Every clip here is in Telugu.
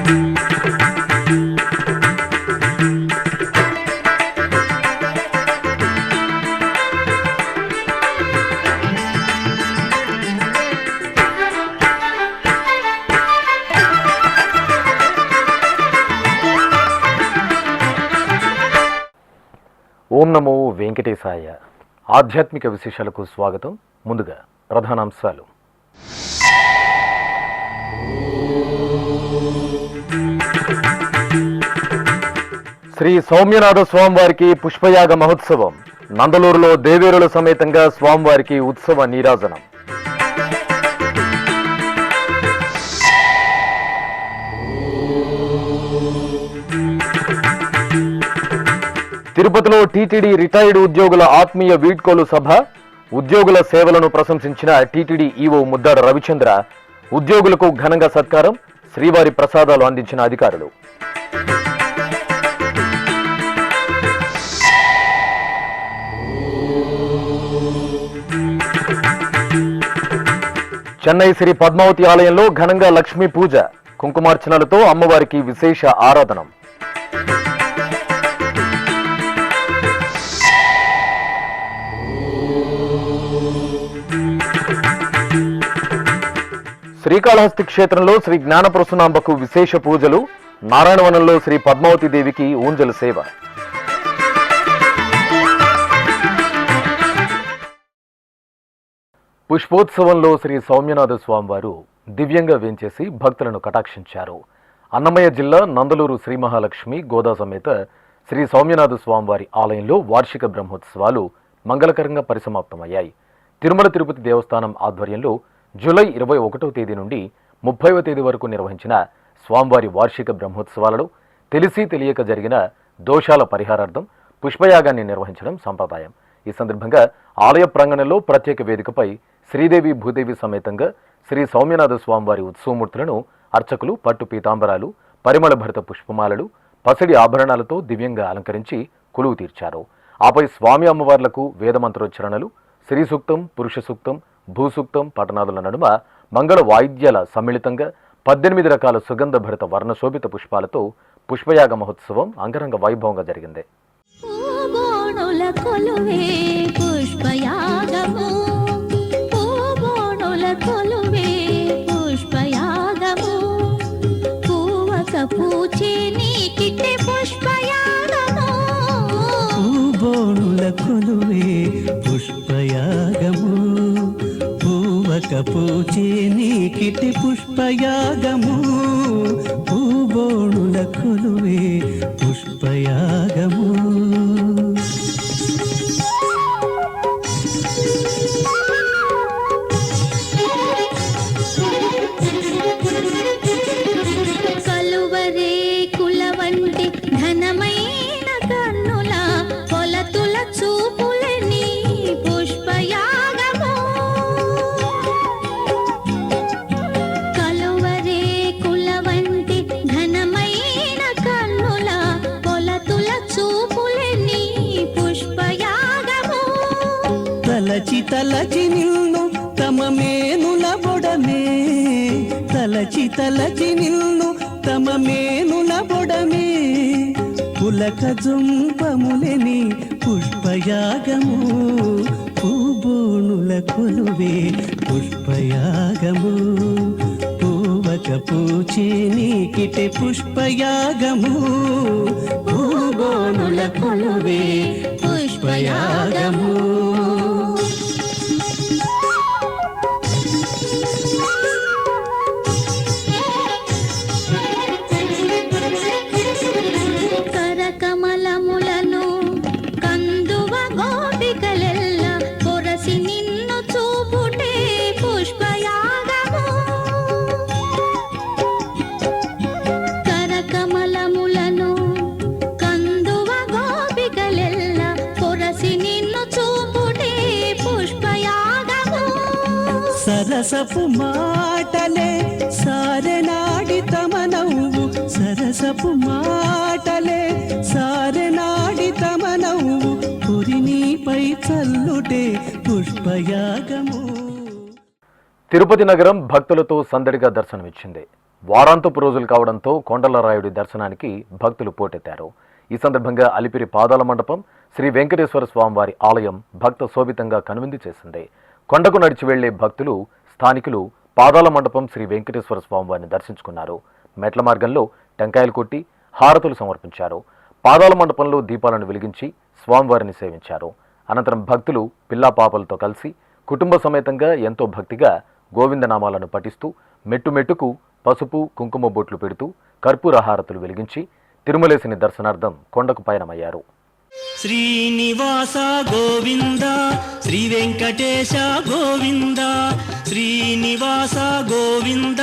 ఓం నమో వెంకటేశాయ. ఆధ్యాత్మిక విశేషాలకు స్వాగతం. ముందుగా ప్రధానాంశాలు. శ్రీ సౌమ్యనాథ స్వామివారికి పుష్పయాగ మహోత్సవం. నందలూరులో దేవేరుల సమేతంగా స్వామివారికి ఉత్సవ నీరాజనం. తిరుపతిలో టీటీడీ రిటైర్డ్ ఉద్యోగుల ఆత్మీయ వీడ్కోలు సభ. ఉద్యోగుల సేవలను ప్రశంసించిన టీటీడీ ఈవో ముద్దాడ రవిచంద్ర. ఉద్యోగులకు ఘనంగా సత్కారం. శ్రీవారి ప్రసాదాలు అందించిన అధికారులు. చెన్నై శ్రీ పద్మావతి ఆలయంలో ఘనంగా లక్ష్మీ పూజ. కుంకుమార్చనలతో అమ్మవారికి విశేష ఆరాధనం. శ్రీకాళహస్తి క్షేత్రంలో శ్రీ జ్ఞానప్రసూనాంబకు విశేష పూజలు. నారాయణవనంలో శ్రీ పద్మావతి దేవికి ఊంజల సేవ. పుష్పోత్సవంలో శ్రీ సౌమ్యనాథ స్వామివారు దివ్యంగా వేంచేసి భక్తులను కటాక్షించారు. అన్నమయ్య జిల్లా నందలూరు శ్రీ మహాలక్ష్మి గోదా సమేత శ్రీ సౌమ్యనాథ స్వామివారి ఆలయంలో వార్షిక బ్రహ్మోత్సవాలు మంగళకరంగా పరిసమాప్తమయ్యాయి. తిరుమల తిరుపతి దేవస్థానం ఆధ్వర్యంలో జూలై 21వ తేదీ నుండి 30వ తేదీ వరకు నిర్వహించిన స్వామివారి వార్షిక బ్రహ్మోత్సవాలలో తెలిసి తెలియక జరిగిన దోషాల పరిహారార్థం పుష్పయాగాన్ని నిర్వహించడం సంప్రదాయం. ఈ సందర్భంగా ఆలయ ప్రాంగణంలో ప్రత్యేక వేదికపై శ్రీదేవి భూదేవి సమేతంగా శ్రీ సౌమ్యనాథ స్వామివారి ఉత్సవమూర్తులను అర్చకులు పట్టు పీతాంబరాలు, పరిమళ భరిత పుష్పమాలలు, పసిడి ఆభరణాలతో దివ్యంగా అలంకరించి కొలువు తీర్చారు. ఆపై స్వామి అమ్మవార్లకు వేదమంత్రోచ్చరణలు, శ్రీ సూక్తం, పురుష సూక్తం, భూసూక్తం పఠనాదుల నడుమ మంగళ వాయిద్యాల సమ్మిళితంగా 18 రకాల సుగంధ భరిత వర్ణశోభిత పుష్పాలతో పుష్పయాగ మహోత్సవం అంగరంగ వైభవంగా జరిగింది. పూచే నీకిటి పుష్పయాగము, పూబోణుల కొలువే పుష్పయాగము. కలువరే కుల వంటి ఘనమైన కన్నుల కొలతుల చూపులని పుష్పయాగము. కలువరే కుల వంటి ఘనమైన కన్నుల కొలతుల చూపులని పుష్పయాగము. తలచి తలచి నిన్ను తమ మేనుల బొడమే, తలచి తలచి నిన్ను తమ మేనుల బొడమే, పులక జుంపములని పుష్పయాగము, పూబోణుల కొలువే పుష్పయాగము. పూవక పూచే నీకిటి పుష్పయాగము, పూబోణుల కొలువే పుష్పయాగము. కరకమలములను కందువ గోపికలెల్ల పొరసి నిన్ను చూపుటే పుష్పయాగము. కరకమలములను కందువ గోపికలెల్ల పొరసి నిన్ను చూపుటే పుష్పయాగము. సరసపు మాటలే సారెనాడి తమ నవ్వు, సరసపు మాటలే సారెనాడి తమ నవ్వు, పురినీపై చల్లుటే పుష్పయాగము. తిరుపతి నగరం భక్తులతో సందడిగా దర్శనమిచ్చింది. వారాంతపు రోజులు కావడంతో కొండలరాయుడి దర్శనానికి భక్తులు పోటెత్తారు. ఈ సందర్భంగా అలిపిరి పాదాల మండపం శ్రీ వెంకటేశ్వర స్వామివారి ఆలయం భక్త శోభితంగా కనువిందు చేసింది. కొండకు నడిచి వెళ్లే భక్తులు, స్థానికులు పాదాల మండపం శ్రీ వెంకటేశ్వర స్వామివారిని దర్శించుకున్నారు. మెట్ల మార్గంలో టెంకాయలు కొట్టి హారతులు సమర్పించారు. పాదాల మండపంలో దీపాలను వెలిగించి స్వామివారిని సేవించారు. అనంతరం భక్తులు పిల్లా పాపలతో కలిసి కుటుంబ సమేతంగా ఎంతో భక్తిగా గోవిందనామాలను పఠిస్తూ మెట్టుమెట్టుకు పసుపు కుంకుమ బొట్లు పెడుతూ కర్పూర హారతులు వెలిగించి తిరుమలేశుని దర్శనార్థం కొండకు పయనమయ్యారు. శ్రీనివాస గోవింద, శ్రీ వెంకటేశ గోవింద, శ్రీనివాస గోవింద,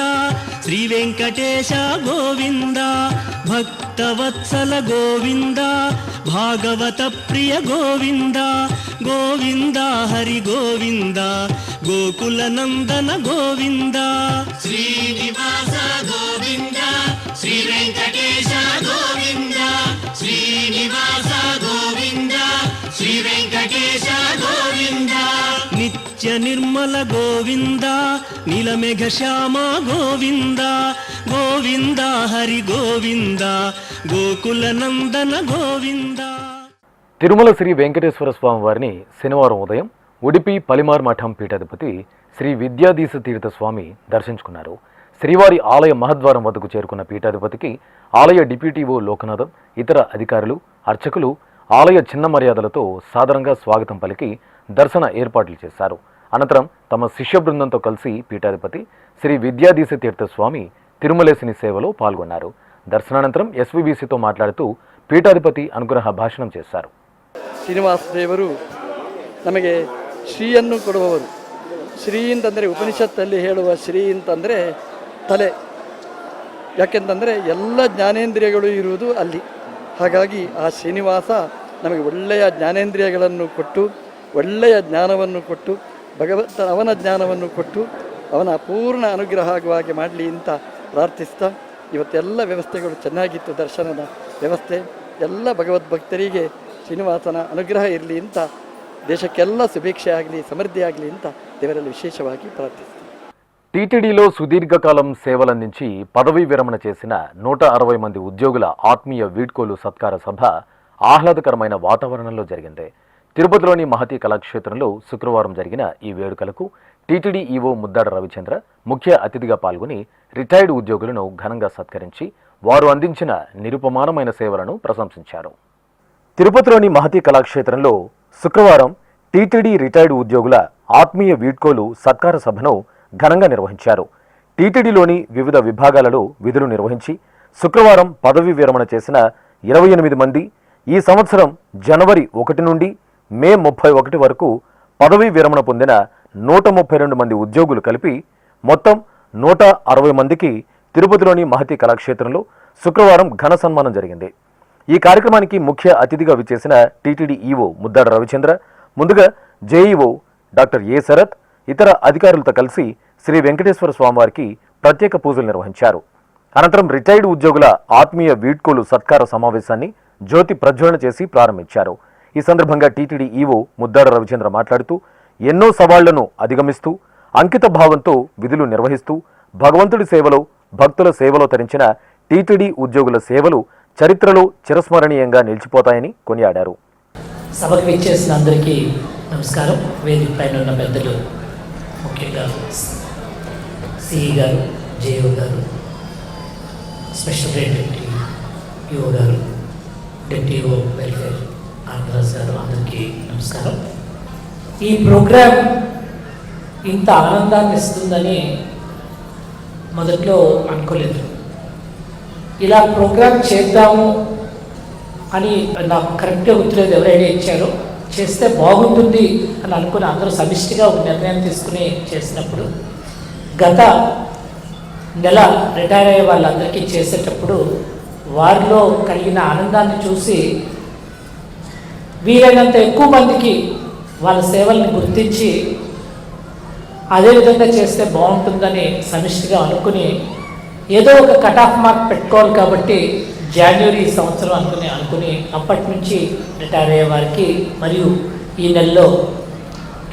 శ్రీ వెంకటేశ గోవింద, భక్తవత్సల గోవింద, భాగవత ప్రియ గోవింద, గోవింద హరి గోవింద, గోకుల నందన గోవింద. శ్రీనివాస గోవింద, శ్రీ వెంకటేశ గోవింద, శ్రీనివాస గోవింద, శ్రీ వెంకటేశ గోవింద, నిత్య నిర్మల గోవింద, నీలమేఘ శ్యామ గోవింద, గోవింద హరి గోవింద, గోకుల నందన గోవింద. తిరుమల శ్రీ వెంకటేశ్వర స్వామి వారిని శనివారం ఉదయం ఉడిపి పలిమార్ మఠం పీఠాధిపతి శ్రీ విద్యాధీశ తీర్థ స్వామి దర్శించుకున్నారు. శ్రీవారి ఆలయ మహద్వారం వద్దకు చేరుకున్న పీఠాధిపతికి ఆలయ డిప్యూటీఓ లోకనాథం, ఇతర అధికారులు, అర్చకులు ఆలయ చిన్న మర్యాదలతో సాదరంగా స్వాగతం పలికి దర్శన ఏర్పాట్లు చేశారు. అనంతరం తమ శిష్య బృందంతో కలిసి పీఠాధిపతి శ్రీ విద్యాధీశ తీర్థ స్వామి తిరుమలేశుని సేవలో పాల్గొన్నారు. దర్శనానంతరం ఎస్వీబీసీతో మాట్లాడుతూ ಪೀಠಾಧಿಪತಿ ಅನುಗ್ರಹ ಭಾಷಣ చేశారు. ಶ್ರೀನಿವಾಸ ದೇವರು ನಮಗೆ ಶ್ರೀಯನ್ನು ಕೊಡುವವರು. ಶ್ರೀ ಅಂತಂದರೆ ಉಪನಿಷತ್ತಲ್ಲಿ ಹೇಳುವ ಶ್ರೀ ಅಂತಂದರೆ ತಲೆ, ಯಾಕೆಂತಂದರೆ ಎಲ್ಲ ಜ್ಞಾನೇಂದ್ರಿಯಗಳು ಇರುವುದು ಅಲ್ಲಿ. ಹಾಗಾಗಿ ಆ ಶ್ರೀನಿವಾಸ ನಮಗೆ ಒಳ್ಳೆಯ ಜ್ಞಾನೇಂದ್ರಿಯಗಳನ್ನು ಕೊಟ್ಟು, ಒಳ್ಳೆಯ ಜ್ಞಾನವನ್ನು ಕೊಟ್ಟು, ಅವನ ಜ್ಞಾನವನ್ನು ಕೊಟ್ಟು ಅವನ ಪೂರ್ಣ ಅನುಗ್ರಹ ಆಗುವ ಹಾಗೆ ಮಾಡಲಿ ಅಂತ ಪ್ರಾರ್ಥಿಸ್ತಾ, ಇವತ್ತೆಲ್ಲ ವ್ಯವಸ್ಥೆಗಳು ಚೆನ್ನಾಗಿತ್ತು. ದರ್ಶನದ ವ್ಯವಸ್ಥೆ ಎಲ್ಲ ಭಗವದ್ಭಕ್ತರಿಗೆ ಶ್ರೀನಿವಾಸನ ಅನುಗ್ರಹ ಇರಲಿ ಅಂತ, ದೇಶಕ್ಕೆಲ್ಲ ಶುಭೇಚ್ಛೆ ಆಗಲಿ, ಸಮೃದ್ಧಿ ಆಗಲಿ ಅಂತ ದೇವರಲ್ಲಿ ವಿಶೇಷವಾಗಿ ಪ್ರಾರ್ಥಿಸ್ತೀನಿ. టీటీడీలో సుదీర్ఘకాలం సేవలందించి పదవీ విరమణ చేసిన 160 మంది ఉద్యోగుల ఆత్మీయ వీడ్కోలు సత్కార సభ ఆహ్లాదకరమైన వాతావరణంలో జరిగింది. తిరుపతిలోని మహతి కళాక్షేత్రంలో శుక్రవారం జరిగిన ఈ వేడుకలకు టీటీడీ ఈవో ముద్దాడ రవిచంద్ర ముఖ్య అతిథిగా పాల్గొని రిటైర్డ్ ఉద్యోగులను ఘనంగా సత్కరించి వారు అందించిన నిరుపమానమైన సేవలను ప్రశంసించారు. తిరుపతిలోని మహతి కళాక్షేత్రంలో శుక్రవారం టీటీడీ రిటైర్డ్ ఉద్యోగుల ఆత్మీయ వీడ్కోలు సత్కార సభను ఘనంగా నిర్వహించారు. టీటీడీలోని వివిధ విభాగాలలో విధులు నిర్వహించి శుక్రవారం పదవీ విరమణ చేసిన 28 మంది, ఈ సంవత్సరం జనవరి 1 నుండి మే 31 వరకు పదవీ విరమణ పొందిన 132 మంది ఉద్యోగులు కలిపి మొత్తం 160 మందికి తిరుపతిలోని మహతి కళాక్షేత్రంలో శుక్రవారం ఘన సన్మానం జరిగింది. ఈ కార్యక్రమానికి ముఖ్య అతిథిగా విచ్చేసిన టీటీడీ ఈవో ముద్దాడ రవిచంద్ర ముందుగా జేఈఓ డాక్టర్ ఏ శరత్ ఇతర అధికారులతో కలిసి శ్రీ వెంకటేశ్వర స్వామివారికి ప్రత్యేక పూజలు నిర్వహించారు. అనంతరం రిటైర్డ్ ఉద్యోగుల ఆత్మీయ వీడ్కోలు సత్కార సమావేశాన్ని జ్యోతి ప్రజ్వలన చేసి ప్రారంభించారు. ఈ సందర్భంగా టీటీడీ ఈవో ముద్దాడ రవిచంద్ర మాట్లాడుతూ ఎన్నో సవాళ్లను అధిగమిస్తూ అంకిత భావంతో విధులు నిర్వహిస్తూ భగవంతుడి సేవలో, భక్తుల సేవలో తరించిన టీటీడీ ఉద్యోగుల సేవలు చరిత్రలో చిరస్మరణీయంగా నిలిచిపోతాయని కొనియాడారు. సభకు విచ్చేసిన అందరికీ నమస్కారం. వేదిక పైన ఉన్న పెద్దలు, ముఖ్యంగా సిఈ గారు, జేఓ గారు, స్పెషల్ డిప్యూటీ ఈఓ గారు, డిప్యూటీ ఈఓ వెల్ఫేర్ ఆంధ్రాస్ గారు, అందరికీ నమస్కారం. ఈ ప్రోగ్రాం ఇంత ఆనందాన్ని ఇస్తుందని మొదట్లో అనుకోలేదు. ఇలా ప్రోగ్రాం చేద్దాము అని నాకు కరెక్ట్గా గుర్తులేదు, ఎవరైనా ఇచ్చారో చేస్తే బాగుంటుంది అని అనుకుని అందరూ సమిష్టిగా ఒక నిర్ణయం తీసుకుని చేసినప్పుడు గత నెల రిటైర్ అయ్యే వాళ్ళందరికీ చేసేటప్పుడు వారిలో కలిగిన ఆనందాన్ని చూసి వీలైనంత ఎక్కువ మందికి వాళ్ళ సేవల్ని గుర్తించి అదేవిధంగా చేస్తే బాగుంటుందని సమిష్టిగా అనుకుని ఏదో ఒక కట్ ఆఫ్ మార్క్ పెట్టుకోవాలి కాబట్టి జనవరి సంవత్సరం అనుకుని అప్పటి నుంచి రిటైర్ అయ్యే వారికి మరియు ఈ నెలలో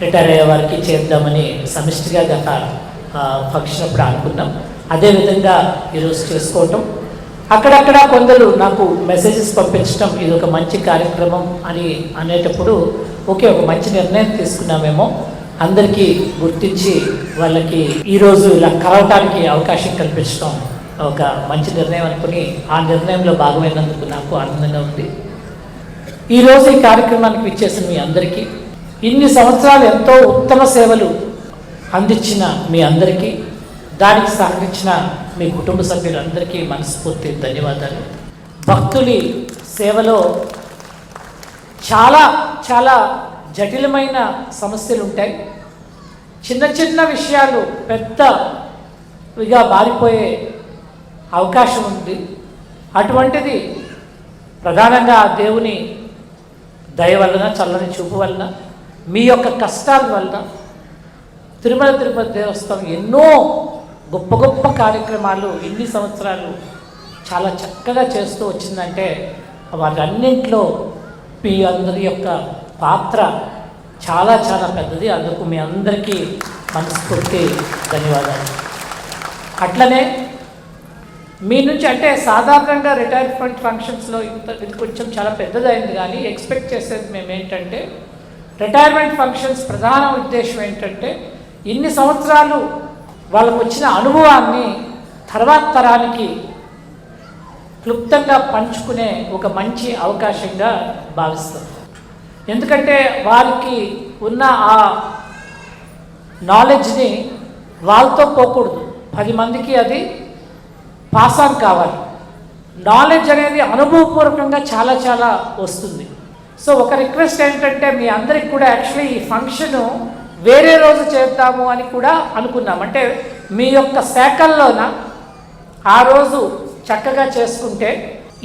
రిటైర్ అయ్యే వారికి చేద్దామని సమిష్టిగా గత ఫంక్షన్ అప్పుడు అనుకున్నాం. అదేవిధంగా ఈరోజు చేసుకోవటం, అక్కడక్కడ కొందరు నాకు మెసేజెస్ పంపించడం ఇది ఒక మంచి కార్యక్రమం అని అనేటప్పుడు ఓకే, ఒక మంచి నిర్ణయం తీసుకున్నామేమో, అందరికీ గుర్తించి వాళ్ళకి ఈరోజు ఇలా కలవటానికి అవకాశం కల్పించడం ఒక మంచి నిర్ణయం అనుకుని ఆ నిర్ణయంలో భాగమైనందుకు నాకు ఆనందంగా ఉంది. ఈరోజు ఈ కార్యక్రమానికి విచ్చేసిన మీ అందరికీ, ఇన్ని సంవత్సరాలు ఎంతో ఉత్తమ సేవలు అందించిన మీ అందరికీ, దానికి సహకరించిన మీ కుటుంబ సభ్యులందరికీ మనస్ఫూర్తి ధన్యవాదాలు. భక్తులి సేవలో చాలా చాలా జటిలమైన సమస్యలు ఉంటాయి. చిన్న చిన్న విషయాలు పెద్దవిగా మారిపోయే అవకాశం ఉంది. అటువంటిది ప్రధానంగా ఆ దేవుని దయ వలన, చల్లని చూపు వలన, మీ యొక్క కష్టాల వలన తిరుమల తిరుపతి దేవస్థానం ఎన్నో గొప్ప గొప్ప కార్యక్రమాలు ఇన్ని సంవత్సరాలు చాలా చక్కగా చేస్తూ వచ్చిందంటే వాటన్నింటిలో మీ అందరి యొక్క పాత్ర చాలా చాలా పెద్దది. అందుకు మీ అందరికీ మనస్ఫూర్తి ధన్యవాదాలు. అట్లనే మీ నుంచి అంటే సాధారణంగా రిటైర్మెంట్ ఫంక్షన్స్లో ఇది కొంచెం చాలా పెద్దదైంది, కానీ ఎక్స్పెక్ట్ చేసేది మేము ఏంటంటే రిటైర్మెంట్ ఫంక్షన్స్ ప్రధాన ఉద్దేశం ఏంటంటే ఇన్ని సంవత్సరాలు వాళ్ళకు వచ్చిన అనుభవాన్ని తర్వాత తరానికి క్లుప్తంగా పంచుకునే ఒక మంచి అవకాశంగా భావిస్తాం. ఎందుకంటే వారికి ఉన్న ఆ నాలెడ్జ్ని వాళ్ళతో పోకూడదు, 10 మందికి అది పాస్ ఆన్ కావాలి. నాలెడ్జ్ అనేది అనుభవపూర్వకంగా చాలా చాలా వస్తుంది. సో ఒక రిక్వెస్ట్ ఏంటంటే మీ అందరికి కూడా యాక్చువల్లీ ఈ ఫంక్షను వేరే రోజు చేద్దాము అని కూడా అనుకున్నాం. అంటే మీ యొక్క శాఖల్లోన ఆ రోజు చక్కగా చేసుకుంటే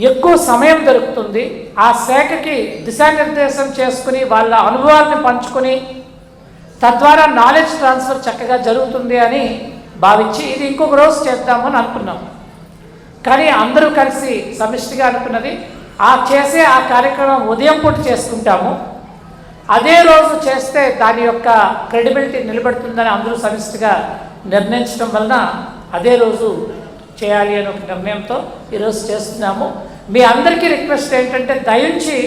ఎక్కువ సమయం దొరుకుతుంది. ఆ శాఖకి దిశానిర్దేశం చేసుకుని వాళ్ళ అనుభవాలను పంచుకొని తద్వారా నాలెడ్జ్ ట్రాన్స్ఫర్ చక్కగా జరుగుతుంది అని భావించి ఇది ఇంకొక రోజు చేద్దాము అని అనుకున్నాం. కానీ అందరూ కలిసి సమిష్టిగా అనుకున్నది చేసే ఆ కార్యక్రమం ఉదయం పూట చేసుకుంటాము, అదే రోజు చేస్తే దాని యొక్క క్రెడిబిలిటీ నిలబడుతుందని అందరూ సమిష్టిగా నిర్ణయించడం వలన అదే రోజు చేయాలి అని ఒక నిర్ణయంతో ఈరోజు చేస్తున్నాము. మీ అందరికీ రిక్వెస్ట్ ఏంటంటే దయించి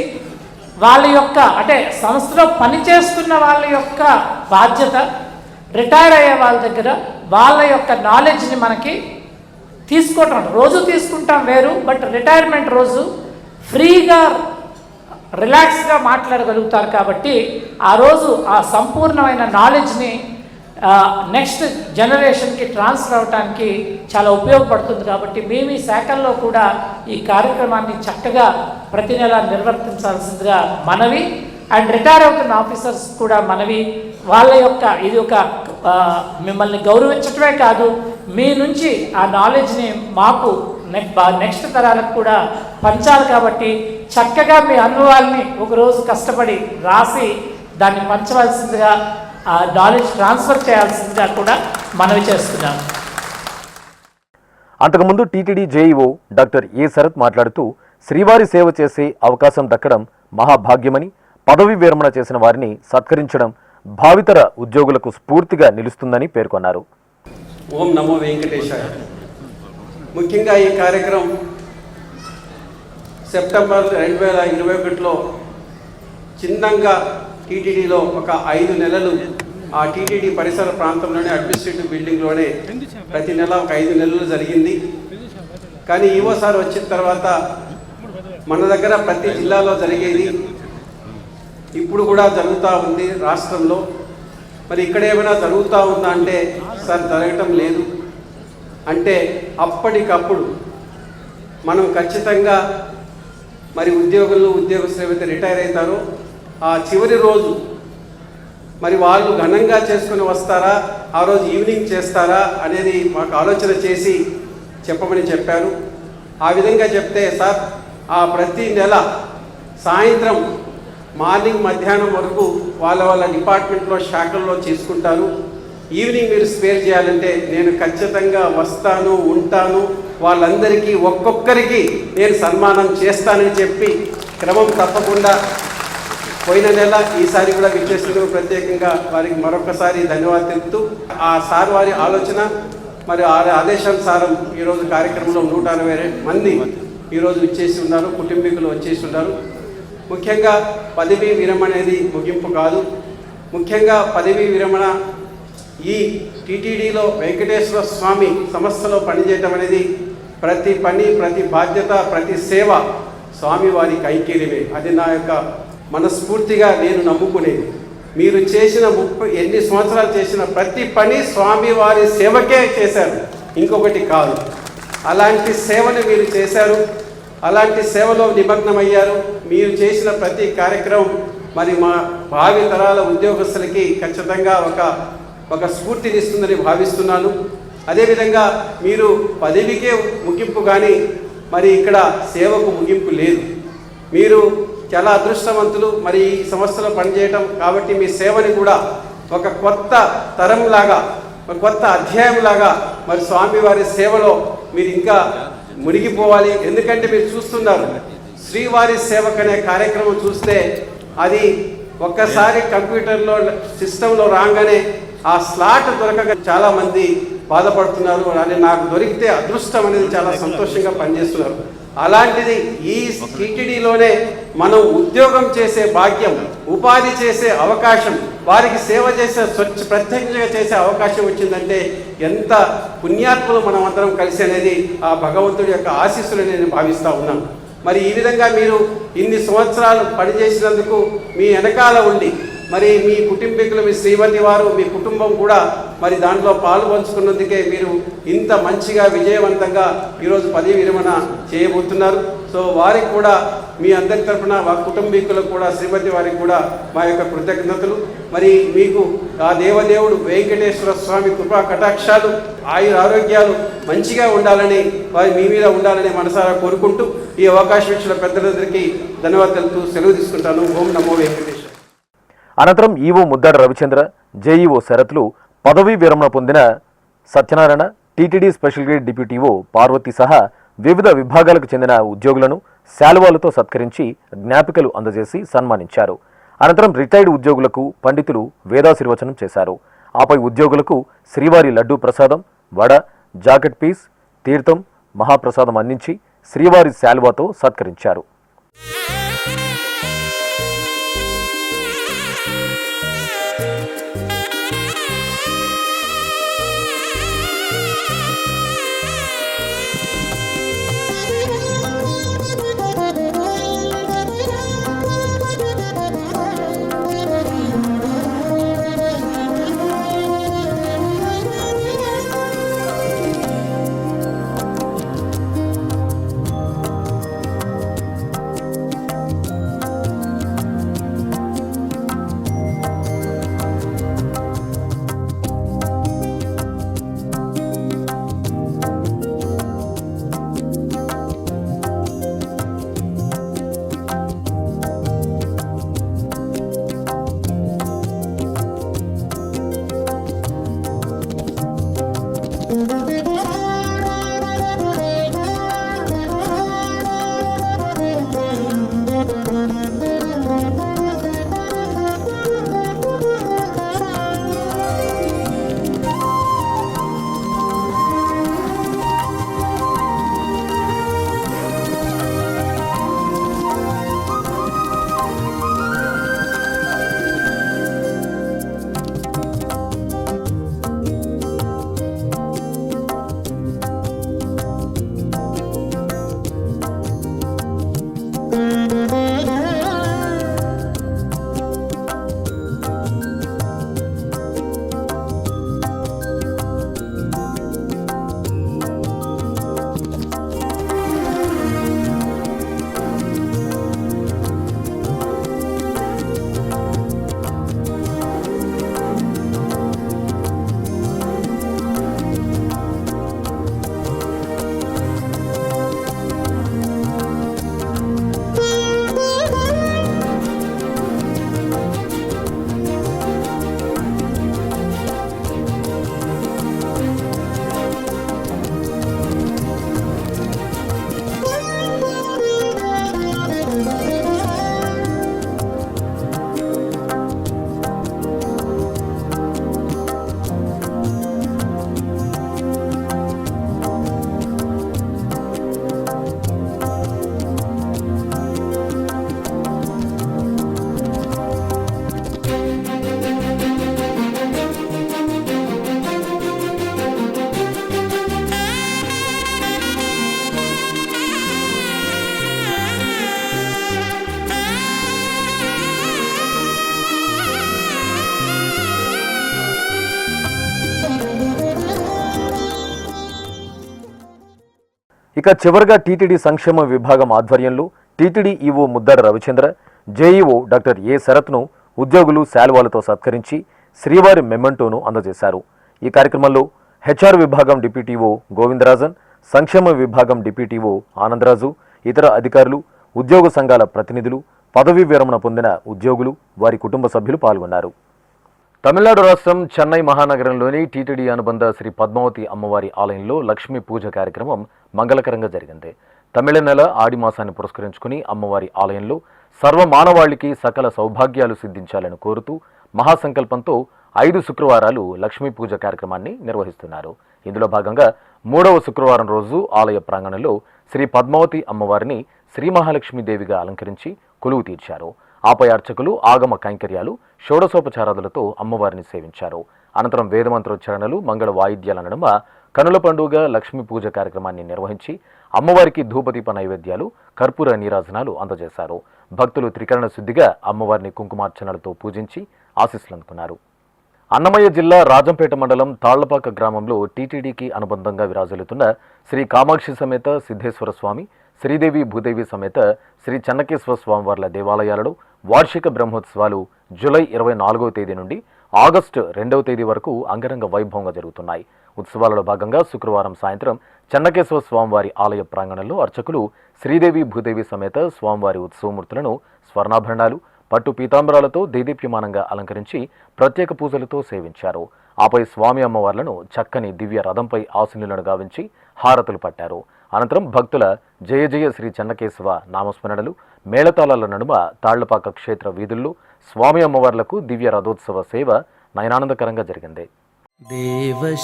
వాళ్ళ యొక్క అంటే సంస్థలో పనిచేస్తున్న వాళ్ళ యొక్క బాధ్యత, రిటైర్ అయ్యే వాళ్ళ దగ్గర వాళ్ళ యొక్క నాలెడ్జ్ని మనకి తీసుకోవటం, రోజు తీసుకుంటాం వేరు, బట్ రిటైర్మెంట్ రోజు ఫ్రీగా రిలాక్స్గా మాట్లాడగలుగుతారు. కాబట్టి ఆ రోజు ఆ సంపూర్ణమైన నాలెడ్జ్ని నెక్స్ట్ జనరేషన్కి ట్రాన్స్ఫర్ అవ్వటానికి చాలా ఉపయోగపడుతుంది. కాబట్టి మీ శాఖల్లో కూడా ఈ కార్యక్రమాన్ని చక్కగా ప్రతి నెల నిర్వర్తించాల్సిందిగా మనవి. అండ్ రిటైర్ అవుతున్న ఆఫీసర్స్ కూడా మనవి, వాళ్ళ యొక్క ఇది ఒక మిమ్మల్ని గౌరవించటమే కాదు, మీ నుంచి ఆ నాలెడ్జ్ని మాకు నెక్స్ట్ తరాలకు కూడా పంచాలి. కాబట్టి చక్కగా మీ అనుభవాల్ని ఒకరోజు కష్టపడి రాసి దాన్ని పంచవలసిందిగా, ఆ నాలెడ్జ్ ట్రాన్స్ఫర్ చేయాల్సిందిగా కూడా మనవి చేస్తున్నాం. అంతకుముందు TTD JEO doctor A Sharath మాట్లాడుతూ శ్రీవారి సేవ చేసే అవకాశం దక్కడం మహాభాగ్యమని, పదవి విరమణ చేసిన వారిని సత్కరించడం భావితర ఉద్యోగులకు స్ఫూర్తిగా నిలుస్తుందని పేర్కొన్నారు. ఓం నమో వెంకటేశాయ. ముఖ్యంగా ఈ కార్యక్రమం సెప్టెంబర్ 2021లో చిన్నంగా టీటీడీలో ఒక 5 నెలలు ఆ టీటీడీ పరిసర ప్రాంతంలోనే అడ్మినిస్ట్రేటివ్ బిల్డింగ్లోనే ప్రతి నెల ఒక 5 నెలలు జరిగింది. కానీ ఈవోసారి వచ్చిన తర్వాత మన దగ్గర ప్రతి జిల్లాలో జరిగేది ఇప్పుడు కూడా జరుగుతూ ఉంది రాష్ట్రంలో. మరి ఇక్కడ ఏమైనా జరుగుతూ ఉందా అంటే సార్ జరగటం లేదు. అంటే అప్పటికప్పుడు మనం ఖచ్చితంగా మరి ఉద్యోగస్తులు ఏవైతే రిటైర్ అవుతారో ఆ చివరి రోజు మరి వాళ్ళు ఘనంగా చేసుకుని వస్తారా, ఆ రోజు ఈవినింగ్ చేస్తారా అనేది మాకు ఆలోచన చేసి చెప్పమని చెప్పారు. ఆ విధంగా చెప్తే సార్ ఆ ప్రతి నెల సాయంత్రం మార్నింగ్ మధ్యాహ్నం వరకు వాళ్ళ డిపార్ట్మెంట్లో శాఖల్లో చేసుకుంటారు. ఈవినింగ్ మీరు స్పేర్ చేయాలంటే నేను ఖచ్చితంగా వస్తాను, ఉంటాను, వాళ్ళందరికీ ఒక్కొక్కరికి నేను సన్మానం చేస్తానని చెప్పి క్రమం తప్పకుండా పోయిన నెల ఈసారి కూడా విచ్చేసినందుకు ప్రత్యేకంగా వారికి మరొకసారి ధన్యవాదాలు తెలుపుతూ ఆ సార్ వారి ఆలోచన మరి ఆదేశానుసారం ఈరోజు కార్యక్రమంలో 160 మంది ఈరోజు విచ్చేసి ఉన్నారు, కుటుంబీకులు వచ్చేసి ఉన్నారు. ముఖ్యంగా పదవీ విరమణ అనేది ముగింపు కాదు. ముఖ్యంగా పదవీ విరమణ ఈ టీటీడీలో వెంకటేశ్వర స్వామి సంస్థలో పనిచేయటం అనేది ప్రతి పని, ప్రతి బాధ్యత, ప్రతి సేవ స్వామివారి కైంకర్యమే. అది నా యొక్క మనస్ఫూర్తిగా నేను నమ్ముకునేది. మీరు చేసిన ఎన్ని సంవత్సరాలు చేసిన ప్రతి పని స్వామివారి సేవకే చేశారు, ఇంకొకటి కాదు. అలాంటి సేవను మీరు చేశారు, అలాంటి సేవలో నిమగ్నమయ్యారు. మీరు చేసిన ప్రతి కార్యక్రమం మరి మా భావి తరాల ఉద్యోగస్తులకి ఖచ్చితంగా ఒక స్ఫూర్తినిస్తుందని భావిస్తున్నాను. అదేవిధంగా మీరు పదవికే ముగింపు కానీ మరి ఇక్కడ సేవకు ముగింపు లేదు. మీరు చాలా అదృష్టవంతులు మరి ఈ సంస్థలో పనిచేయటం కాబట్టి మీ సేవని కూడా ఒక కొత్త తరంలాగా, ఒక కొత్త అధ్యాయంలాగా మరి స్వామివారి సేవలో మీరు ఇంకా మునిగిపోవాలి. ఎందుకంటే మీరు చూస్తున్నారు శ్రీవారి సేవకనే కార్యక్రమం చూస్తే అది ఒక్కసారి కంప్యూటర్లో సిస్టంలో రాగానే ఆ స్లాట్ దొరకక చాలామంది బాధపడుతున్నారు. అది నాకు దొరికితే అదృష్టం అనేది చాలా సంతోషంగా పనిచేస్తున్నారు. అలాంటిది ఈ టీటీడీలోనే మనం ఉద్యోగం చేసే భాగ్యం, ఉపాధి చేసే అవకాశం, వారికి సేవ చేసే ప్రత్యేకంగా చేసే అవకాశం వచ్చిందంటే ఎంత పుణ్యాత్ములు మనం అందరం కలిసి అనేది ఆ భగవంతుడి యొక్క ఆశీస్సులు నేను భావిస్తూ ఉన్నాను. మరి ఈ విధంగా మీరు ఇన్ని సంవత్సరాలు పనిచేసినందుకు మీ వెనకాల ఉండి మరి మీ కుటుంబీకులు, మీ శ్రీమతి వారు, మీ కుటుంబం కూడా మరి దాంట్లో పాలు పంచుకున్నందుకే మీరు ఇంత మంచిగా విజయవంతంగా ఈరోజు పదవి విరమణ చేయబోతున్నారు. సో వారికి కూడా మీ అందరి తరఫున మా కుటుంబీకులకు కూడా, శ్రీమతి వారికి కూడా మా యొక్క కృతజ్ఞతలు. మరి మీకు ఆ దేవదేవుడు వెంకటేశ్వర స్వామి కృపా కటాక్షాలు, ఆరోగ్యాలు మంచిగా ఉండాలని, వారి మీ మీద ఉండాలని మనసారా కోరుకుంటూ ఈ అవకాశం ఇచ్చిన పెద్దలందరికీ ధన్యవాదాలు సెలవు తీసుకుంటాను. ఓం నమో వెంకటేశ్వర. అనంతరం ఈవో ముద్దాడ రవిచంద్ర, జేఈఓ శరత్లు, పదవీ విరమణ పొందిన Satyanarayana, TTD special grade deputy EO Parvati సహా వివిధ విభాగాలకు చెందిన ఉద్యోగులను శాలువాలతో సత్కరించి జ్ఞాపికలు అందజేసి సన్మానించారు. అనంతరం రిటైర్డ్ ఉద్యోగులకు పండితులు వేదాశీర్వచనం చేశారు. ఆపై ఉద్యోగులకు శ్రీవారి లడ్డూ ప్రసాదం, వడ, జాకెట్ పీస్, తీర్థం, మహాప్రసాదం అందించి శ్రీవారి శాలువాతో సత్కరించారు. ఇక చివరగా టీటీడీ సంక్షేమ విభాగం ఆధ్వర్యంలో TTD EO Muddada Ravichandra, JEO doctor A శరత్ను ఉద్యోగులు శాలువాలతో సత్కరించి శ్రీవారి మెమెంటోను అందజేశారు. ఈ కార్యక్రమంలో హెచ్ఆర్ విభాగం డిప్యూటీఓ గోవిందరాజన్, సంక్షేమ విభాగం డిప్యూటీఓ ఆనందరాజు, ఇతర అధికారులు, ఉద్యోగ సంఘాల ప్రతినిధులు, పదవీ విరమణ పొందిన ఉద్యోగులు, వారి కుటుంబ సభ్యులు పాల్గొన్నారు. తమిళనాడు రాష్ట్రం చెన్నై మహానగరంలోని టీటీడీ అనుబంధ శ్రీ పద్మావతి అమ్మవారి ఆలయంలో లక్ష్మీ పూజ కార్యక్రమం మంగళకరంగా జరిగింది. తమిళ నెల ఆడి మాసాన్ని పురస్కరించుకుని అమ్మవారి ఆలయంలో సర్వ మానవాళికి సకల సౌభాగ్యాలు సిద్ధించాలని కోరుతూ మహాసంకల్పంతో 5 శుక్రవారాలు లక్ష్మీ పూజ కార్యక్రమాన్ని నిర్వహిస్తున్నారు. ఇందులో భాగంగా 3వ శుక్రవారం రోజు ఆలయ ప్రాంగణంలో శ్రీ పద్మావతి అమ్మవారిని శ్రీ మహాలక్ష్మీదేవిగా అలంకరించి కొలువు తీర్చారు. ఆపై అర్చకులు ఆగమ కైంకర్యాలు, షోడశోపచారాదులతో అమ్మవారిని సేవించారు. అనంతరం వేదమంత్రోచ్చారణలు, మంగళ వాయిద్యాల నడుమ కనుల పండుగ లక్ష్మీ పూజ కార్యక్రమాన్ని నిర్వహించి అమ్మవారికి ధూపదీప నైవేద్యాలు, కర్పూర నీరాజనాలు అందజేశారు. భక్తులు త్రికరణ శుద్ధిగా అమ్మవారిని కుంకుమార్చనలతో పూజించి ఆశీస్సులు అందుకున్నారు. అన్నమయ్య జిల్లా రాజంపేట మండలం తాళ్లపాక గ్రామంలో టీటీడీకి అనుబంధంగా విరాజిల్లుతున్న శ్రీ కామాక్షి సమేత సిద్ధేశ్వర స్వామి, శ్రీదేవి భూదేవి సమేత శ్రీ చెన్నకేశ్వర స్వామివార్ల దేవాలయాలలో వార్షిక బ్రహ్మోత్సవాలు జూలై 24వ తేదీ నుండి ఆగస్టు 2వ తేదీ వరకు అంగరంగ వైభవంగా జరుగుతున్నాయి. ఉత్సవాలలో భాగంగా శుక్రవారం సాయంత్రం చెన్నకేశ్వర స్వామివారి ఆలయ ప్రాంగణంలో అర్చకులు శ్రీదేవి భూదేవి సమేత స్వామివారి ఉత్సవమూర్తులను స్వర్ణాభరణాలు, పట్టు పీతాంబరాలతో దేదీప్యమానంగా అలంకరించి ప్రత్యేక పూజలతో సేవించారు. ఆపై స్వామి అమ్మవార్లను చక్కని దివ్య రథంపై ఆశీనులను గావించి హారతులు పట్టారు. అనంతరం భక్తుల జయ జయ శ్రీ చెన్నకేశవ నామస్మరణలు, మేళతాళాల నడుమ తాళ్లపాక క్షేత్ర వీధుల్లో స్వామి అమ్మవార్లకు దివ్య రథోత్సవ సేవ నయనానందకరంగా జరిగింది. దేవశిఖామణివి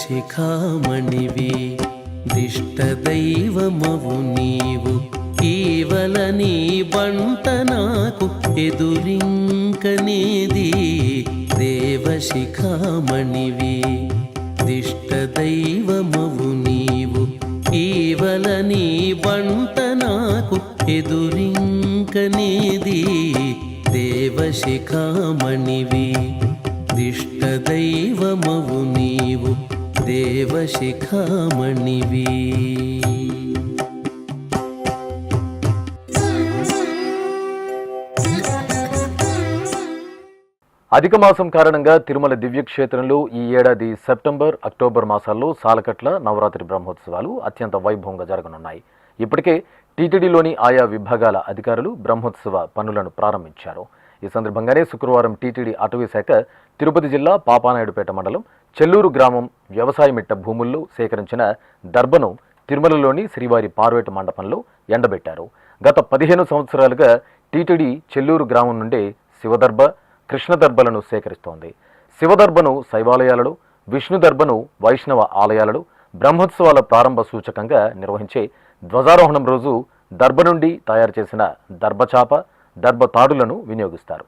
దిష్టదైవమవు నీవు, కేవల నీ బంట నాకు ఎదురింకనేది. దేవశిఖామణివి దిష్టదైవమవు నీవు, కేవల నీ బంట నాకు ఎదురింకనేది. దేవశిఖామణివి దిష్టదైవమవు నీవు, దేవశిఖామణివి. అధిక మాసం కారణంగా తిరుమల దివ్యక్షేత్రంలో ఈ ఏడాది సెప్టెంబర్, అక్టోబర్ మాసాల్లో సాలకట్ల నవరాత్రి బ్రహ్మోత్సవాలు అత్యంత వైభవంగా జరగనున్నాయి. ఇప్పటికే టీటీడీలోని ఆయా విభాగాల అధికారులు బ్రహ్మోత్సవ పనులను ప్రారంభించారు. ఈ సందర్భంగానే శుక్రవారం టీటీడీ అటవీ శాఖ తిరుపతి జిల్లా పాపానాయుడుపేట మండలం చెల్లూరు గ్రామం వ్యవసాయ మిట్ట భూముల్లో సేకరించిన దర్భను తిరుమలలోని శ్రీవారి పార్వేట మండపంలో ఎండబెట్టారు. గత 15 సంవత్సరాలుగా టీటీడీ చెల్లూరు గ్రామం నుండే శివదర్భ, కృష్ణదర్భలను సేకరిస్తోంది. శివదర్భను శైవాలయాలలో, విష్ణుదర్భను వైష్ణవ ఆలయాలలో బ్రహ్మోత్సవాల ప్రారంభ సూచకంగా నిర్వహించే ధ్వజారోహణం రోజు దర్భ నుండి తయారు చేసిన దర్భచాప, దర్భ తాడులను వినియోగిస్తారు.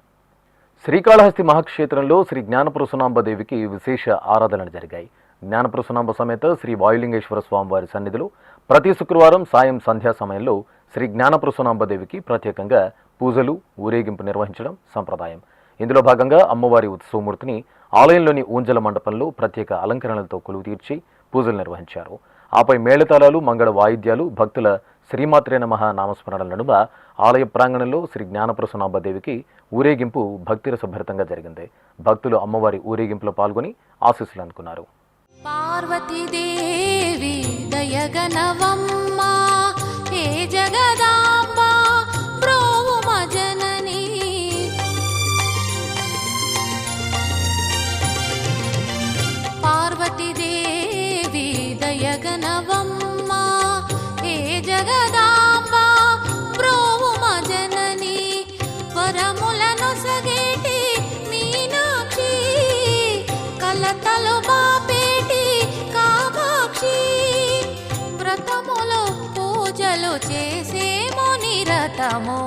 శ్రీకాళహస్తి మహాక్షేత్రంలో శ్రీ జ్ఞానప్రసూనాంబదేవికి విశేష ఆరాధనలు జరిగాయి. జ్ఞానప్రసూనాంబ సమేత శ్రీ వాయులింగేశ్వర స్వామివారి సన్నిధిలో ప్రతి శుక్రవారం సాయం సంధ్యా సమయంలో శ్రీ జ్ఞానప్రసూనాంబదేవికి ప్రత్యేకంగా పూజలు, ఊరేగింపు నిర్వహించడం సంప్రదాయం. ఇందులో భాగంగా అమ్మవారి ఉత్సవమూర్తిని ఆలయంలోని ఊంజల మండపంలో ప్రత్యేక అలంకరణలతో కొలువు తీర్చి పూజలు నిర్వహించారు. ఆపై మేళతాళాలు, మంగళ వాయిద్యాలు, భక్తుల శ్రీమాత్రే నమః నామస్మరణల నడుమ ఆలయ ప్రాంగణంలో శ్రీ జ్ఞానప్రసూనాంబదేవికి ఊరేగింపు భక్తిరసభరితంగా జరిగింది. భక్తులు అమ్మవారి ఊరేగింపులో పాల్గొని ఆశీస్సులు అందుకున్నారు. పార్వతీదేవి దయగనవమ్మ హే జగదాంబ బ్రోవుమ జనని. పార్వతీదేవి దయగనవమ్మ హే జగదాంబ బ్రోవుమ జనని. వరములను సగేటి మీనాక్షి, కలతలు బాపేటి కామాక్షి. వ్రతములు పూజలు చేసేమో నిరతము.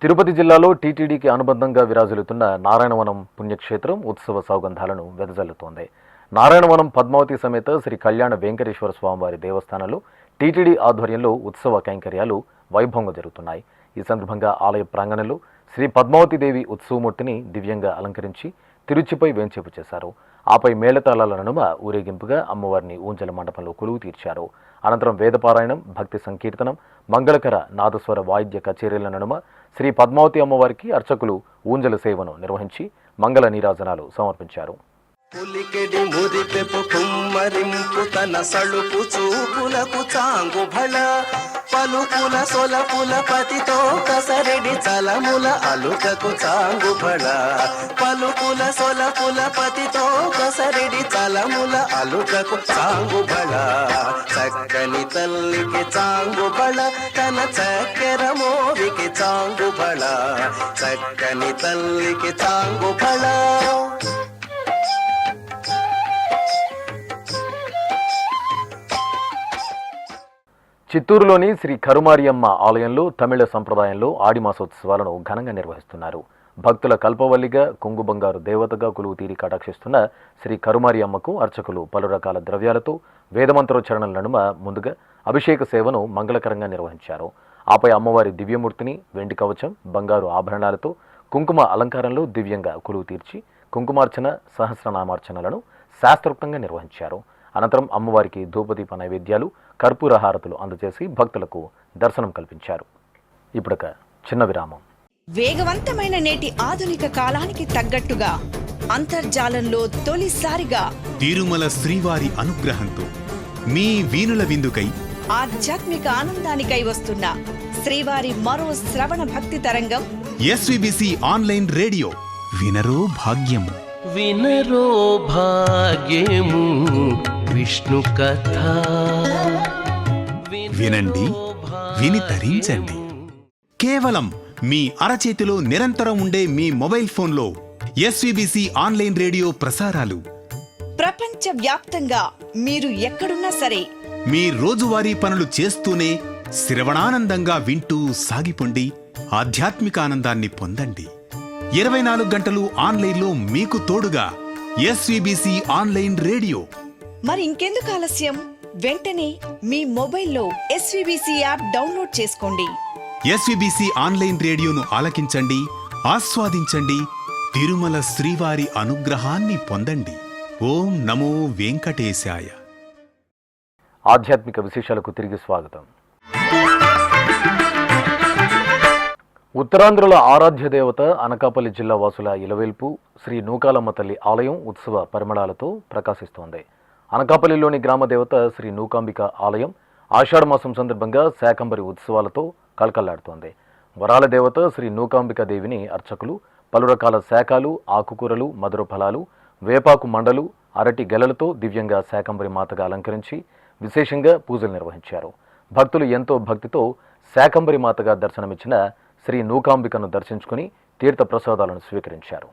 తిరుపతి జిల్లాలో టీటీడీకి అనుబంధంగా విరాజిల్లుతున్న నారాయణవనం పుణ్యక్షేత్రం ఉత్సవ సౌగంధాలను వెదజల్లుతోంది. నారాయణవనం పద్మావతి సమేత శ్రీ కళ్యాణ వెంకటేశ్వర స్వామివారి దేవస్థానంలో టీటీడీ ఆధ్వర్యంలో ఉత్సవ కైంకర్యాలు వైభవంగా జరుగుతున్నాయి. ఈ సందర్భంగా ఆలయ ప్రాంగణంలో శ్రీ పద్మావతి దేవి ఉత్సవమూర్తిని దివ్యంగా అలంకరించి తిరుచిపై వేంచేపు చేశారు. ఆపై మేళతాళాల నడుమ ఊరేగింపుగా అమ్మవారిని ఊంజల మండపంలో కొలువు తీర్చారు. అనంతరం వేదపారాయణం, భక్తి సంకీర్తనం, మంగళకర నాదస్వర వాయిద్య కచేరీల నడుమ శ్రీ పద్మావతి అమ్మవారికి అర్చకులు ఊంజల సేవను నిర్వహించి మంగళ నీరాజనాలు సమర్పించారు. పులికెడి మురిపెపు కుమ్మరింపు తన సళుపు చూపులకు చాంగుభళ పలుకుల సొలపుల పతితో కసరెడి చలముల అలుకకు చాంగుభళ పలుకుల సొలపుల పతితో కసరెడి చలముల అలుకకు చాంగుభళ చక్కని తల్లికి చాంగుభళ తన చక్కెర మోవికి చాంగుభళ చక్కని తల్లికి చాంగుభళ. చిత్తూరులోని శ్రీ కరుమారియమ్మ ఆలయంలో తమిళ సంప్రదాయంలో ఆడిమాసోత్సవాలను ఘనంగా నిర్వహిస్తున్నారు. భక్తుల కల్పవల్లిగా కొంగు బంగారు దేవతగా కొలువు తీరి కటాక్షిస్తున్న శ్రీ కరుమారియమ్మకు అర్చకులు పలు రకాల ద్రవ్యాలతో వేదమంత్రోచ్చరణల నడుమ ముందుగా అభిషేక సేవను మంగళకరంగా నిర్వహించారు. ఆపై అమ్మవారి దివ్యమూర్తిని వెండి కవచం, బంగారు ఆభరణాలతో కుంకుమ అలంకారంలో దివ్యంగా కొలువు తీర్చి కుంకుమార్చన, సహస్రనామార్చనలను శాస్త్రోక్తంగా నిర్వహించారు. అనంతరం అమ్మవారికి ధూపదీప నైవేద్యాలు, కర్పూర హారతులు అందజేసి భక్తులకు దర్శనం కల్పించారు. ఇప్పుడొక చిన్న విరామం. వేగవంతమైన నేటి ఆధునిక కాలానికి తగ్గట్టుగా అంతర్జాలంలో తొలిసారిగా తిరుమల శ్రీవారి అనుగ్రహంతో మీ వీణుల విందుకై ఆధ్యాత్మిక ఆనందానికై వస్తున్న శ్రీవారి మరో శ్రవణ భక్తి తరంగం ఎస్విబిసి ఆన్లైన్ రేడియో వినరో భాగ్యము. వినరో భాగ్యము విష్ణు కథ. వినండి, విని తరించండి. కేవలం మీ అరచేతిలో నిరంతరం ఉండే మీ మొబైల్ ఫోన్లో ఎస్విబిసి ఆన్లైన్ రేడియో ప్రసారాలు ప్రపంచ వ్యాప్తంగా మీరు ఎక్కడున్నా సరే మీ రోజువారీ పనులు చేస్తూనే శ్రవణానందంగా వింటూ సాగిపోండి, ఆధ్యాత్మిక ఆనందాన్ని పొందండి. 24 గంటలు ఆన్లైన్లో మీకు తోడుగా ఎస్విబిసి ఆన్లైన్ రేడియో. మరి ఇంకెందుకు ఆలస్యం? వెంటనే మీ మొబైల్లో ఎస్విబిసి యాప్ డౌన్లోడ్ చేసుకోండి. ఎస్విబిసి ఆన్లైన్ రేడియోను ఆలకించండి, ఆస్వాదించండి, తిరుమల శ్రీవారి అనుగ్రహాన్ని పొందండి. ఓం నమో వెంకటేశాయ. ఆధ్యాత్మిక విశేషాలకు తిరిగి స్వాగతం. ఉత్తరాంధ్రుల ఆరాధ్య దేవత అనకాపల్లి జిల్లా వాసుల ఇలవేల్పు శ్రీ నూకాలమ్మ తల్లి ఆలయం ఉత్సవ పరిమళాలతో ప్రకాశిస్తోంది. అనకాపల్లిలోని గ్రామ దేవత శ్రీ నూకాంబిక ఆలయం ఆషాఢ మాసం సందర్భంగా శాకంబరి ఉత్సవాలతో కళకళలాడుతోంది. వరాల దేవత శ్రీ నూకాంబిక దేవిని అర్చకులు పలు రకాల శాఖలు, ఆకుకూరలు, మధుర ఫలాలు, వేపాకు మండలు, అరటి గెలలతో దివ్యంగా శాకంబరి మాతగా అలంకరించి విశేషంగా పూజలు నిర్వహించారు. భక్తులు ఎంతో భక్తితో శాకంబరి మాతగా దర్శనమిచ్చిన శ్రీ నూకాంబికను దర్శించుకుని తీర్థ ప్రసాదాలను స్వీకరించారు.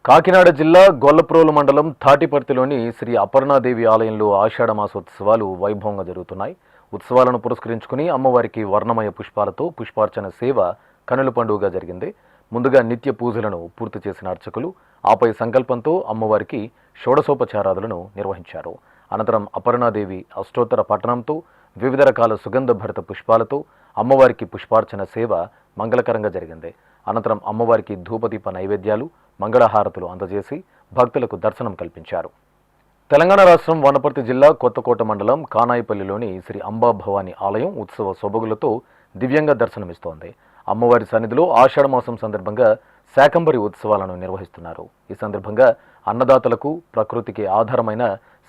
కాకినాడ జిల్లా గొల్లప్రోలు మండలం తాటిపర్తిలోని శ్రీ అపర్ణాదేవి ఆలయంలో ఆషాఢ మాసోత్సవాలు వైభవంగా జరుగుతున్నాయి. ఉత్సవాలను పురస్కరించుకుని అమ్మవారికి వర్ణమయ పుష్పాలతో పుష్పార్చన సేవ కనుల పండుగగా జరిగింది. ముందుగా నిత్య పూజలను పూర్తి చేసిన అర్చకులు ఆపై సంకల్పంతో అమ్మవారికి షోడశోపచారాదులను నిర్వహించారు. అనంతరం అపర్ణాదేవి అష్టోత్తర పఠనంతో వివిధ రకాల సుగంధ భరిత పుష్పాలతో అమ్మవారికి పుష్పార్చన సేవ మంగళకరంగా జరిగింది. అనంతరం అమ్మవారికి ధూపదీప నైవేద్యాలు, మంగళహారతులు అందజేసి భక్తులకు దర్శనం కల్పించారు. తెలంగాణ రాష్ట్రం వనపర్తి జిల్లా కొత్తకోట మండలం కానాయిపల్లిలోని శ్రీ అంబా భవానీ ఆలయం ఉత్సవ సొబగులతో దివ్యంగా దర్శనమిస్తోంది. అమ్మవారి సన్నిధిలో ఆషాఢ మాసం సందర్భంగా శాకంబరి ఉత్సవాలను నిర్వహిస్తున్నారు. ఈ సందర్భంగా అన్నదాతలకు ప్రకృతికి ఆధారమైన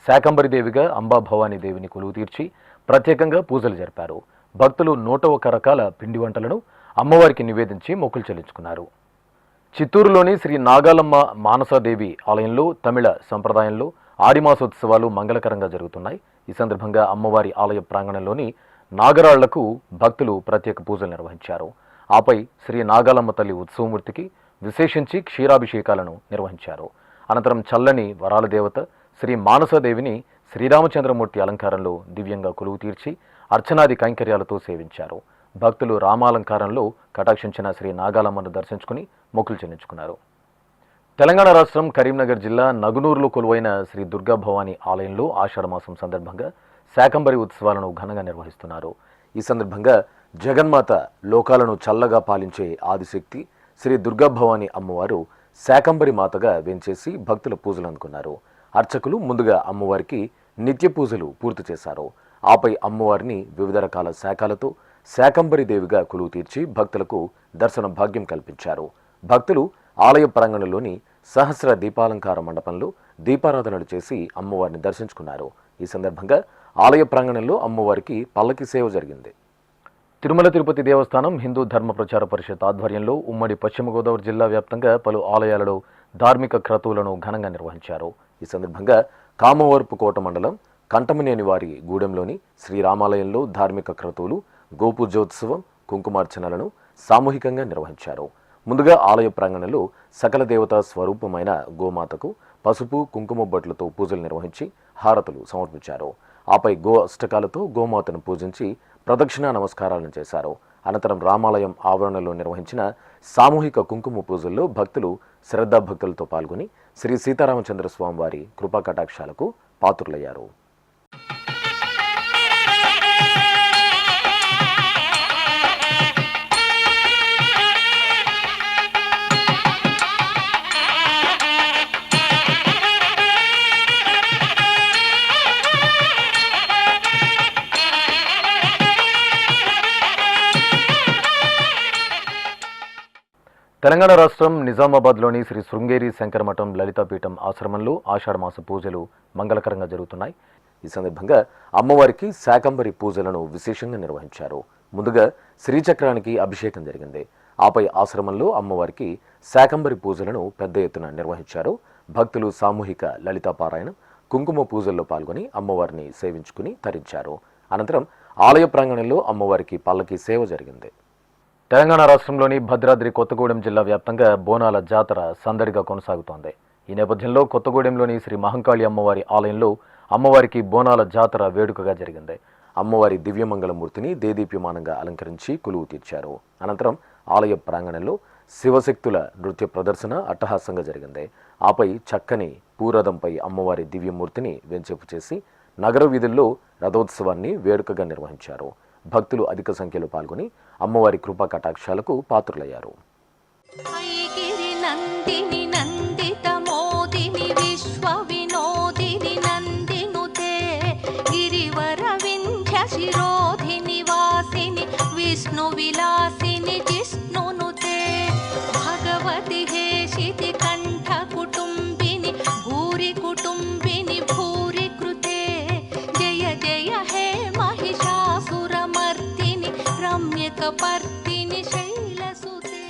శాకంబరి దేవిగా అంబా భవానీ దేవిని కొలువు తీర్చి ప్రత్యేకంగా పూజలు జరిపారు. భక్తులు 101 రకాల పిండి వంటలను అమ్మవారికి నివేదించి మొక్కులు చెల్లించుకున్నారు. చిత్తూరులోని శ్రీ నాగాలమ్మ మానసాదేవి ఆలయంలో తమిళ సంప్రదాయంలో ఆడిమాసోత్సవాలు మంగళకరంగా జరుగుతున్నాయి. ఈ సందర్భంగా అమ్మవారి ఆలయ ప్రాంగణంలోని నాగరాళ్లకు భక్తులు ప్రత్యేక పూజలు నిర్వహించారు. ఆపై శ్రీ నాగాలమ్మ తల్లి ఉత్సవమూర్తికి విశేషించి క్షీరాభిషేకాలను నిర్వహించారు. అనంతరం చల్లని వరాల దేవత శ్రీ మానసాదేవిని శ్రీరామచంద్రమూర్తి అలంకారంలో దివ్యంగా కొలువు తీర్చి అర్చనాది కైంకర్యాలతో సేవించారు. భక్తులు రామాలంకారంలో కటాక్షించిన శ్రీ నాగాలమ్మను దర్శించుకుని మొక్కులు చెల్లించుకున్నారు. తెలంగాణ రాష్ట్రం కరీంనగర్ జిల్లా నగునూరులో కొలువైన శ్రీ దుర్గా భవానీ ఆలయంలో ఆషాఢమాసం సందర్భంగా శాకంబరి ఉత్సవాలను ఘనంగా నిర్వహిస్తున్నారు. ఈ సందర్భంగా జగన్మాత లోకాలను చల్లగా పాలించే ఆదిశక్తి శ్రీ దుర్గా భవానీ అమ్మవారు శాకంబరి మాతగా వేంచేసి భక్తుల పూజలు అందుకున్నారు. అర్చకులు ముందుగా అమ్మవారికి నిత్య పూజలు పూర్తి చేశారు. ఆపై అమ్మవారిని వివిధ రకాల శాఖలతో శాకంబరి దేవిగా కొలువు తీర్చి భక్తులకు దర్శన భాగ్యం కల్పించారు. భక్తులు ఆలయ ప్రాంగణంలోని సహస్ర దీపాలంకార మండపంలో దీపారాధనలు చేసి అమ్మవారిని దర్శించుకున్నారు. ఈ సందర్భంగా ఆలయ ప్రాంగణంలో అమ్మవారికి పల్లకి సేవ జరిగింది. తిరుమల తిరుపతి దేవస్థానం హిందూ ధర్మ ప్రచార పరిషత్ ఆధ్వర్యంలో ఉమ్మడి పశ్చిమ గోదావరి జిల్లా వ్యాప్తంగా పలు ఆలయాలలో ధార్మిక క్రతువులను ఘనంగా నిర్వహించారు. ఈ సందర్భంగా కామవరపు కోట మండలం కంటమనేని వారి గూడెంలోని శ్రీరామాలయంలో ధార్మిక క్రతువులు, గోపూజోత్సవం, కుంకుమార్చనలను సామూహికంగా నిర్వహించారు. ముందుగా ఆలయ ప్రాంగణంలో సకల దేవతా స్వరూపమైన గోమాతకు పసుపు కుంకుమ బొట్లతో పూజలు నిర్వహించి హారతులు సమర్పించారు. ఆపై గో అష్టకాలతో గోమాతను పూజించి ప్రదక్షిణా నమస్కారాలను చేశారు. అనంతరం రామాలయం ఆవరణలో నిర్వహించిన సామూహిక కుంకుమ పూజల్లో భక్తులు శ్రద్ధాభక్తులతో పాల్గొని శ్రీ సీతారామచంద్ర స్వామి వారి కృపా కటాక్షాలకు పాత్రులయ్యారు. తెలంగాణ రాష్ట్రం నిజామాబాద్లోని శ్రీ శృంగేరి శంకరమఠం లలితాపీఠం ఆశ్రమంలో ఆషాఢమాస పూజలు మంగళకరంగా జరుగుతున్నాయి. ఈ సందర్భంగా అమ్మవారికి శాకంబరి పూజలను విశేషంగా నిర్వహించారు. ముందుగా శ్రీచక్రానికి అభిషేకం జరిగింది. ఆపై ఆశ్రమంలో అమ్మవారికి శాకంబరి పూజలను పెద్ద ఎత్తున నిర్వహించారు. భక్తులు సామూహిక లలితాపారాయణం, కుంకుమ పూజల్లో పాల్గొని అమ్మవారిని సేవించుకుని తరించారు. అనంతరం ఆలయ ప్రాంగణంలో అమ్మవారికి పల్లకి సేవ జరిగింది. తెలంగాణ రాష్ట్రంలోని భద్రాద్రి కొత్తగూడెం జిల్లా వ్యాప్తంగా బోనాల జాతర సందడిగా కొనసాగుతోంది. ఈ నేపథ్యంలో కొత్తగూడెంలోని శ్రీ మహంకాళి అమ్మవారి ఆలయంలో అమ్మవారికి బోనాల జాతర వేడుకగా జరిగింది. అమ్మవారి దివ్యమంగళమూర్తిని దేదీప్యమానంగా అలంకరించి కొలువు తీర్చారు. అనంతరం ఆలయ ప్రాంగణంలో శివశక్తుల నృత్య ప్రదర్శన అట్టహాసంగా జరిగింది. ఆపై చక్కని పూరథంపై అమ్మవారి దివ్యమూర్తిని వెంచేపు చేసి నగర వీధుల్లో రథోత్సవాన్ని వేడుకగా నిర్వహించారు. భక్తులు అధిక సంఖ్యలో పాల్గొని అమ్మవారి కృపా కటాక్షాలకు పాత్రులయ్యారు. ఐగిరి నందిని నందిత మోదిని విశ్వ వినోదిని నందినుతే గిరివర వింధ్య శిరోధిని వాసిని విష్ణు విలాసిని జిష్ణునుతే భగవతి హేషితి కంఠ కుటుంబిని భూరి కుటుంబిని భూరి కృతే జయ జయ హే మహిషాసురమర్దిని రమ్యకపర్దిని శైలసుతే.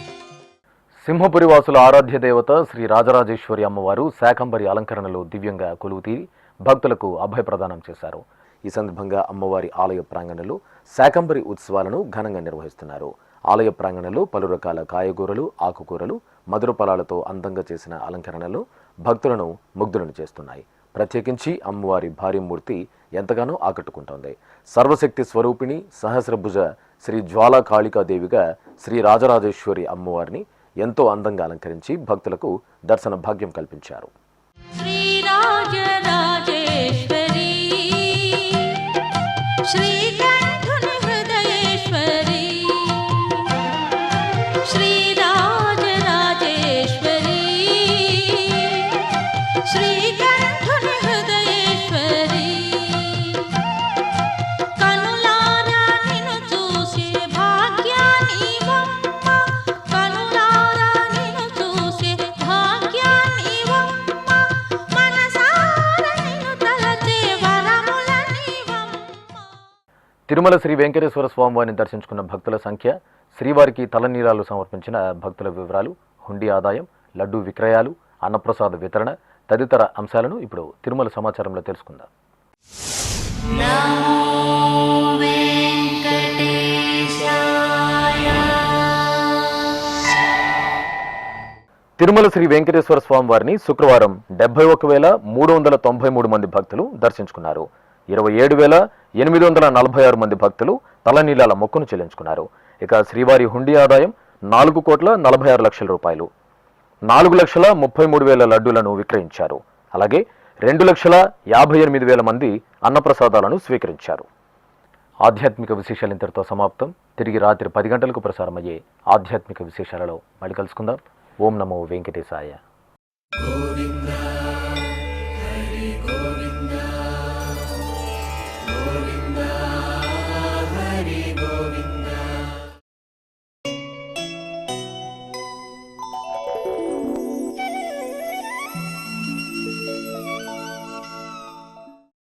సింహపురి వాసుల ఆరాధ్య దేవత శ్రీ రాజరాజేశ్వరి అమ్మవారు శాకంబరి అలంకరణలో దివ్యంగా కొలువుతీరి భక్తులకు అభయప్రదానం చేశారు. ఈ సందర్భంగా అమ్మవారి ఆలయ ప్రాంగణంలో శాకంబరి ఉత్సవాలను ఘనంగా నిర్వహిస్తున్నారు. ఆలయ ప్రాంగణంలో పలు రకాల కాయగూరలు, ఆకుకూరలు, మధుర ఫలాలతో అందంగా చేసిన అలంకరణలు భక్తులను ముగ్ధులను చేస్తున్నాయి. ప్రత్యేకించి అమ్మవారి భారీ మూర్తి ఎంతగానో ఆకట్టుకుంటోంది. సర్వశక్తి స్వరూపిణి సహస్రభుజ శ్రీ జ్వాలా కాళికాదేవిగా శ్రీ రాజరాజేశ్వరి అమ్మవారిని ఎంతో అందంగా అలంకరించి భక్తులకు దర్శన భాగ్యం కల్పించారు. శ్రీరాజరాజేశ్వరి శ్రీకంఠుని హృదయేశ్వరి శ్రీరాజరాజేశ్వరి శ్రీకంఠుని హృదయేశ్వరి కనులారా నిన్ను చూసే భాగ్యానివమ్మ కనులారా నిన్ను చూసే భాగ్యానివమ్మ మనసారా నిన్ను తలచే వరములనివమ్మ. తిరుమల శ్రీ వెంకటేశ్వర స్వామివారిని దర్శించుకున్న భక్తుల సంఖ్య, శ్రీవారికి తలనీలాలు సమర్పించిన భక్తుల వివరాలు, హుండీ ఆదాయం, లడ్డూ విక్రయాలు, అన్నప్రసాద వితరణ తదితర అంశాలను ఇప్పుడు తిరుమల సమాచారంలో తెలుసుకుందాం. తిరుమల శ్రీ వెంకటేశ్వర స్వామి వారిని శుక్రవారం 71,393 మంది భక్తులు దర్శించుకున్నారు. 27,846 మంది భక్తులు తలనీలాల మొక్కును చెల్లించుకున్నారు. ఇక శ్రీవారి హుండీ ఆదాయం 4,46,00,000 రూపాయలు. 4,33,000 లడ్డూలను విక్రయించారు. అలాగే 2,58,000 మంది అన్నప్రసాదాలను స్వీకరించారు. ఆధ్యాత్మిక విశేషాలు ఇంతటితో సమాప్తం. తిరిగి రాత్రి 10 గంటలకు ప్రసారమయ్యే ఆధ్యాత్మిక విశేషాలలో మళ్ళీ కలుసుకుందాం. ఓం నమో వెంకటేశాయ. గోవిందా